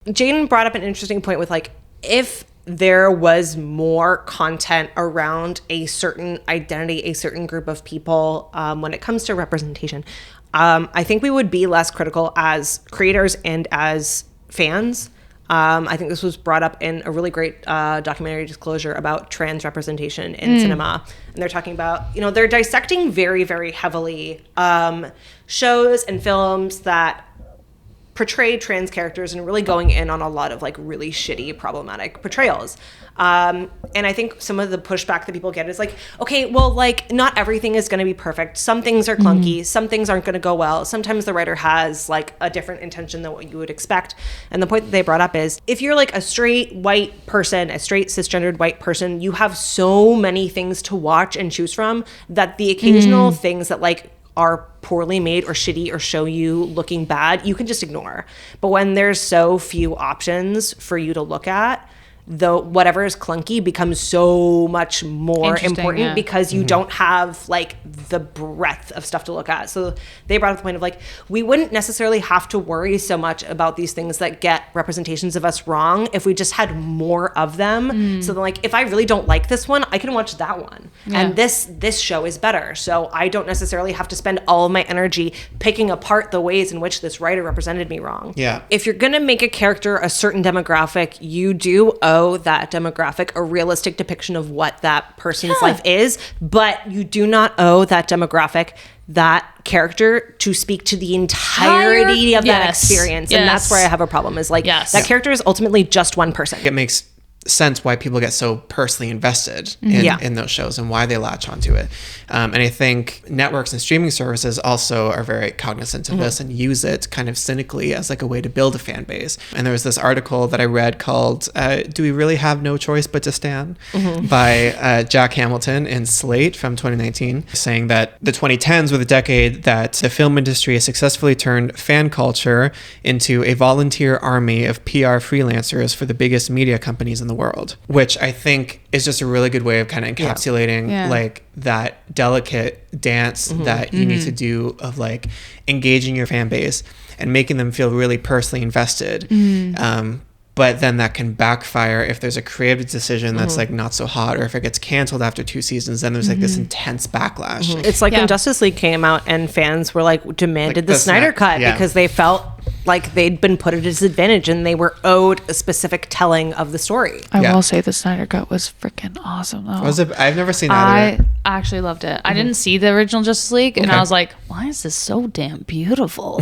Jaden brought up an interesting point with like, if there was more content around a certain identity, a certain group of people, when it comes to representation, I think we would be less critical as creators and as fans. I think this was brought up in a really great documentary disclosure about trans representation in cinema. And they're talking about, they're dissecting very, very heavily shows and films that portray trans characters and really going in on a lot of like really shitty, problematic portrayals. And I think some of the pushback that people get is like, okay, well, like not everything is going to be perfect. Some things are clunky. Some things aren't going to go well. Sometimes the writer has like a different intention than what you would expect. And the point that they brought up is if you're like a straight white person, a straight cisgendered white person, you have so many things to watch and choose from that the occasional things that like are poorly made or shitty or show you looking bad, you can just ignore. But when there's so few options for you to look at, whatever is clunky becomes so much more important because you don't have like the breadth of stuff to look at. So they brought up the point of like, we wouldn't necessarily have to worry so much about these things that get representations of us wrong if we just had more of them. So then like, if I really don't like this one, I can watch that one. And this show is better. So I don't necessarily have to spend all of my energy picking apart the ways in which this writer represented me wrong. Yeah. If you're going to make a character a certain demographic, you do owe that demographic a realistic depiction of what that person's life is, but you do not owe that demographic that character to speak to the entirety of that experience. And that's where I have a problem is like that character is ultimately just one person. It makes sense why people get so personally invested in those shows and why they latch onto it. And I think networks and streaming services also are very cognizant of this and use it kind of cynically as like a way to build a fan base. And there was this article that I read called Do We Really Have No Choice But to Stan? By Jack Hamilton in Slate from 2019, saying that the 2010s were the decade that the film industry has successfully turned fan culture into a volunteer army of PR freelancers for the biggest media companies in the world, which I think is just a really good way of kind of encapsulating like that delicate dance that you need to do of like engaging your fan base and making them feel really personally invested. But then that can backfire if there's a creative decision that's like not so hot, or if it gets canceled after 2 seasons, then there's like this intense backlash. It's like when Justice League came out and fans were like demanded the Snyder Cut because they felt like they'd been put at a disadvantage and they were owed a specific telling of the story. I will say the Snyder Cut was freaking awesome though. Was it? I've never seen that. I actually loved it. I didn't see the original Justice League and I was like, why is this so damn beautiful?